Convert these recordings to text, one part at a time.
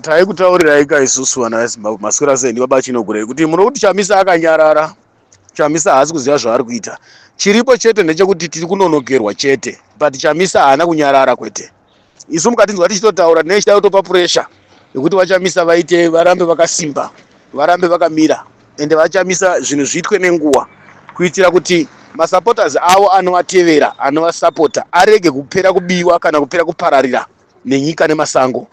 taikutaurirai isusu vana vezimbabwe maswera sei ndibaba Chinogurei kuti muno kuti Chamisa akanyarara. Chamisa haasi kuziva zvaari kuita. Chiripo chete ndechekuti tiri kunonokerwa chete, but Chamisa haana kunyarara kwete. Isu mukatinzwa tichitotaura tinenge tichida kutopa puresha yekuti vaChamisa vaite varambe vakasimba, varambe vakamira, ende vaChamisa zvinhu zviitwe nenguva kuitira kuti masupporters avo anovatevera, anovasapota arege kupera kubiwa kana kupera kupararira nenyika nemasango.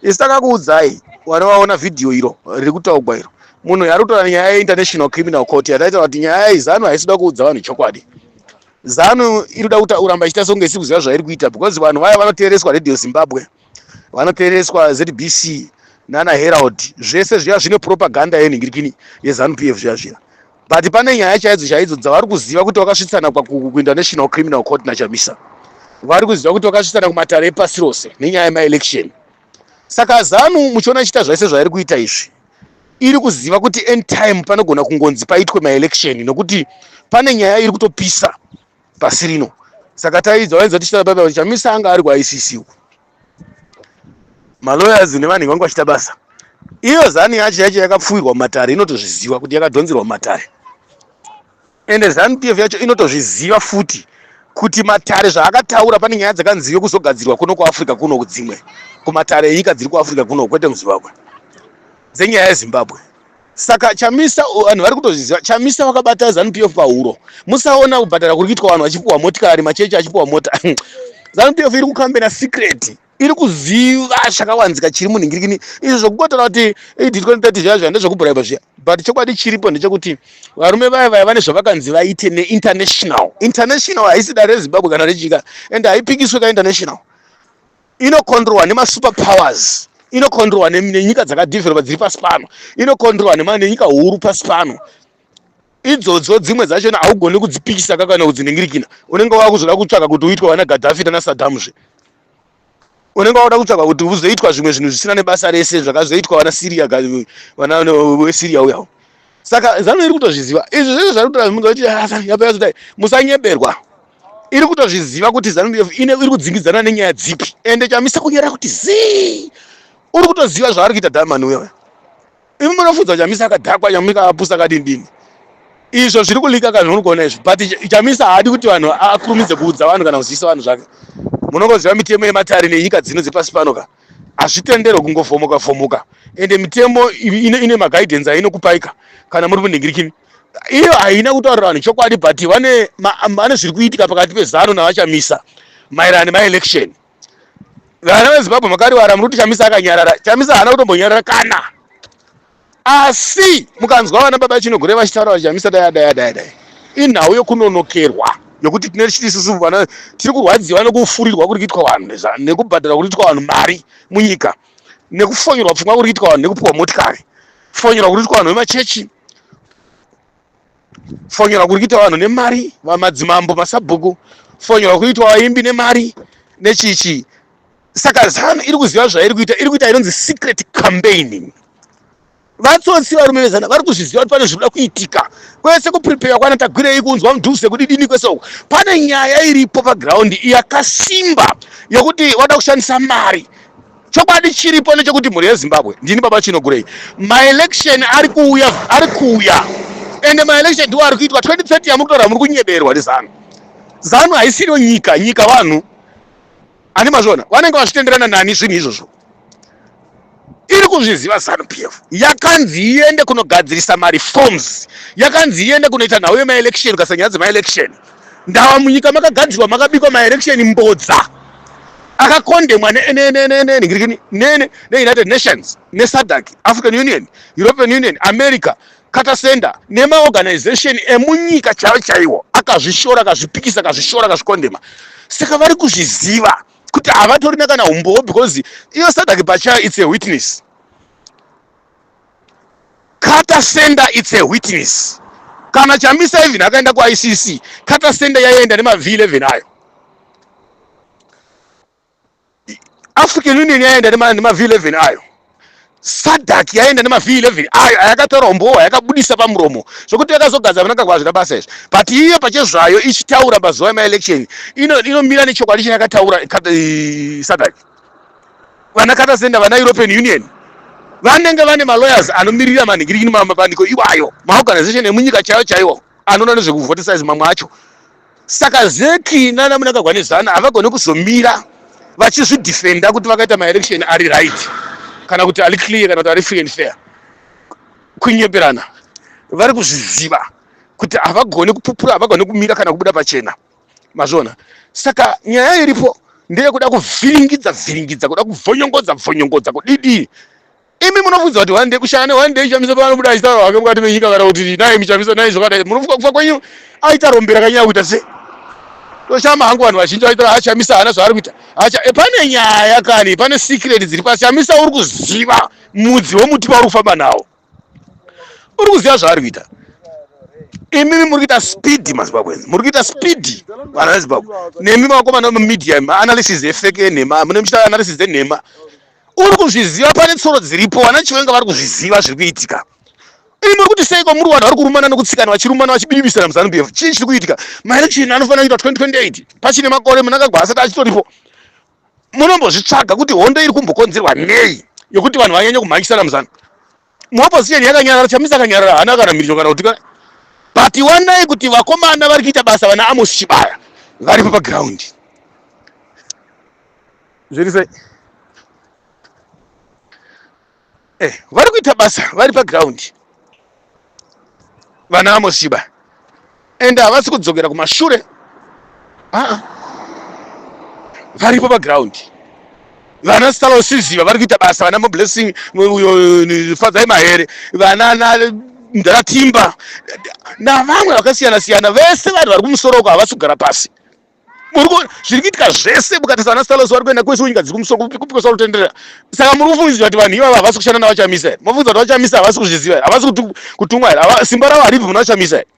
Isi takakuudzai wanovaona vhidhiyo iro riri kutaurwa iro, munhu ari kutaura nyaya yeInternational Criminal Court yataita kuti nyaya yeZANU haisida kuudza vanhu chokwadi. ZANU iri kuda kuti uramba ichita songe isi kuziva zvairi kuita, because vanhu vaya vanoteereswa Radio Zimbabwe, vanoteereswa ZBC nana Herald, zvese zviya zvine propaganda yenhingirikini yeZANU PF zviya. But pane nyaya chaidzo dzavari kuziva kuti vakasvitsana kuInternational Criminal Court naChamisa. Vari kuziva kuti vakasvitsana kumatare epasi rose nenyaya yemaelection. Saka ZANU muchiona ichita zvese zvairi kuita izvi, iri kuziva kuti end time panogona kungonzi paitwe maelection nokuti pane nyaya iri kutopisa pasi rino. Saka taidza wainza tichita baba kuti Chamisa anga ari kuICC uku, malawyers nevanhu vangu vachita basa. Iyo ZANU yacho yakapfuwirwa mumatare inotozviziva kuti yakadhonzerwa mumatare, ende ZANU PF yacho inotozviziva futi kuti matare zvaakataura pane nyaya dzakanziva kuzogadzirwa kuno kuAfrica kuno kudzimwe kumatare enyika dziri kuAfrica kuno kwete muZimbabwe dzenyaya yeZimbabwe. Saka Chamisa vanhu vari kutozviziva. Chamisa vakabata ZANU PF pahuro. Musaona kubhadhara kuri kuitwa vanhu vachipuwa motikari, machechi achipuwa mota. ZANU PF iri kukambena secret, iri kuziva chakawanzika chiri munhingirikini. Izvo zvokukotora kuti 2030 zviya ndezvekubraiba zviya, but chokwadi chiripo ndechekuti varume vaya vane zvavakanzi vaite neInternational. International haisi dare reZimbabwe kana rechika, ende haipikiswe kaInternational. Inokontrolwa nemasuper powers, inokontrolwa nenyika dzakadevelopa dziri pasi pano, inokontrolwa nenyika huru pasi pano. Idzodzo dzimwe dzachona haugoni kudzipikisa kana kudziningirikina. Unenge wakuzoda kutsvaka kuti uitwe wana Gaddafi nana Saddam zve. Unenge wakuda kutsvaka kuti uzoitwa zvimwe zvinhu zvisina nebasa rese zvakazoitwa wana Syria, wana weSyria uyawo. Saka ZANU iri kutozviziva. Izvi zvese zvari kutaura munhu kuti yapera musanyeberwa. Iri kutozviziva kuti ZANU PF iri kudzingidzana nenyaya dzipi, ende Chamisa kunyara kuti zii uri kutoziva zvaari kuita dhamani uyo. Imi munofudza Chamisa akadhakwa, Chamisa apusa kadindini. Izvo zviri kulika kana unokuona izvi, but Chamisa haadi kuti vanhu akurumidze kuudza vanhu kana kuziisa vanhu zvake. Munongoziva mitemo yematare nenyika dzino dzepasi pano ka hazvitenderwa kungofomoka, ende mitemo ine maguidance ainokupaika kana muri munhingirikini. Iyo haina kutaurira vanhu chokwadi, but vane zviri kuitika pakati peZANU navaChamisa maererano nemaelection. Vana veZimbabwe makarivara muri kuti Chamisa akanyarara. Chamisa haana kutombonyarara kana. Asi mukanzwa vana baba Chinogurei vachitaura kuti Chamisa dai inhau yokunonokerwa yokuti tinechiti isusu vana tiri kurwadziwa nekufurirwa kuri kuitwa vanhu nekubhadhara kuri kuitwa vanhu mari munyika, nekufonyerwa pfungwa kuri kuitwa vanhu nekupuwa motikari, fonyerwa kuri kuitwa vanhu vemachechi, fonyerwa kuri kuitwa vanhu nemari, vamadzimambo masabhuku, fonyerwa kuri kuitwa vaimbi nemari nechichi. Saka ZANU iri kuziva zvairi kuita inonzi secret campaigning. Vatsotsi varume vezana vari kuzviziva kuti pane zvinoda kuitika. Kwese kuprepare kwana Tagwirei kunzwa mudhuse kuti dini kwese uko. Pane nyaya iripo paground yakasimba yokuti wada kushandisa mari. Chokwadi chiripo nechekuti mhuri yeZimbabwe, ndini baba Chinogurei, maelection ari kuuya. Ende maelection ndiwo ari kuitwa 2030 yamukutora muri kunyeberwa neZANU. ZANU haisiro nyika vanhu. Ani mazvona vanenge vachitenderana nani zvinhu izvozvo. Iri kuzviziva ZANU PF. Yakanzi iende kunogadzirisa mareforms, yakanzi iende kunoita nhau yemaelection kasanyaya dzemaelection. Ndava munyika makagadzirwa makabikwa maelection mbodza akakondemwa neUnited Nations, neSADC, African Union, European Union, America, Carter Center nemaorganization emunyika chaiwo akazvishora, akazvipikisa, akazvishora, akazvikondema. Saka vari kuzviziva kuti havatorina kana umbowo, because iyo SADC pachayo it's a witness. Carter Center it's a witness. Kana Chamisa even akaenda kuICC, Carter Center yaenda nema-V11 ayo. African Union yaenda nema-V11 ayo. SADC yaenda nema-V11 ayo ayakatora umbowo yakabudisa pamuromo zvokuti yakazogadzana nakagwazvira basa izvi. But iyo pachezvayo ichitaura pazuva emaelection inomira nechokwadi chayakataura SADC. vana katasenda vana European Union vanenge vane malawyers anomirira manhingiriki mabandiko iwayo maorganization emunyika chaiwo anoona nezvekuvhotisize mamwe acho. Saka Zeki nana Munangagwanezana havagoni kuzomira vachizvidefenda kuti vakaita maelection ari right kana kuti ari clear kana kuti ari free and fair. Kunyemberana vari kuzviziva kuti havagoni kupupura, havagoni kumira kana kubuda pachena mazvona. Saka nyaya iripo ndeyekuda kuvhiringidza kuda kuvhonyongodza kudidi. Imi munobvunza kuti wande kushane wande ichamisa panobuda achitaura wake mukati menyika kana kuti naye michamisa naye zvakadai. Munofunga kufa kwenyu aita rombera kanyaya kuita se toshama hangu vanhu vazhinji vaitaura achamisa hana zvaari kuita. Pane nyaya kani, pane secret dziri pasi. Chamisa uri kuziva mudzi womuti pauri kufamba nawo, uri kuziva zvaari kuita. Imi muri kuita speed maZimbabweans, muri kuita speed vana veZimbabwe. Nemi makomana mumedia analysis efeke enhema, mune muchita analysis enhema. Uri kuzviziva pane tsoro dziripo, vana Chiwenga vari kuzviziva zviri kuitika. Imi muri kuti seiko muri vanhu vari kurumana nokutsikana vachirumana vachibibisana muZanu-PF. Chii chiri kuitika? Maelection anofanira kuitwa 2028 pachine makore Mnangagwa asati achitoripo. Munombozvitsvaga kuti hondo iri kumbokonzerwa nei yokuti vanhu vanyanya kumhanyisana muZanu. Muopposition yakanyarara, Chamisa akanyarara, hana kana mhirizho kana kuti. But wanai kuti vakomana vari kuita basa vana Amos Chibaya varipo paground. Zviri sei? Vari kuita basa vari paground vana Amos Chibaya ende havasi kudzokera kumashure. Varipo paground. Vana Stalo Siziva vari kuita basa, vana Blessing Fadzai Mahere, vana Ndaratimba navamwe vakasiyana vese vanhu vari kumusoro uko havasi kugara pasi. Zviri kuitika zvese mukatarisa vana Stalo vari kuenda kwese kunyika dziri kumusoro kupikosa kutenderera. Saka muri kufungidzwa kuti vanhu ivava havasi kushanda navachamisa here. Mofungidzwa kuti vachamisa havasi kuzviziva here, havasi kutumwa here, simba ravo haripo muna vachamisa here.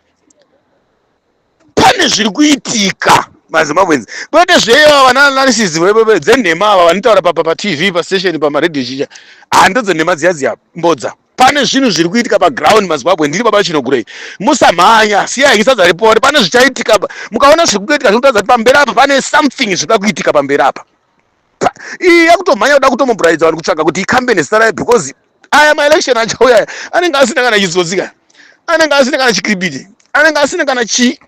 Pane zviri kuitika maZimbabweans. Kwete zveiva vana analysis dzenhema ava vanotaura paTV pastation pamaredhiyo chicha. Hando dzenhema dziya mbodza. Pane zvinhu zviri kuitika paground maZimbabwe. Ndiri baba Chinogurei. Musamhanya, siyai sadza ripoti. Pane zvichaitika. Mukaona zviri kuitika zvinotaridza kuti pamberi apa pane something zviri kuitika pamberi apa. Iyi yakutomhanya kuda kutomubhuraidza vanhu kutsvaga kuti ikambe nezita rayo because aya maelection achauya anenge asina kana chizodzika. Anenge asina kana chikribiti. Anenge asina kana chi.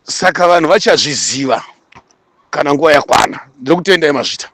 Saka vanhu vachazviziva kana nguva yakwana. Ndiri kutendai mazvita.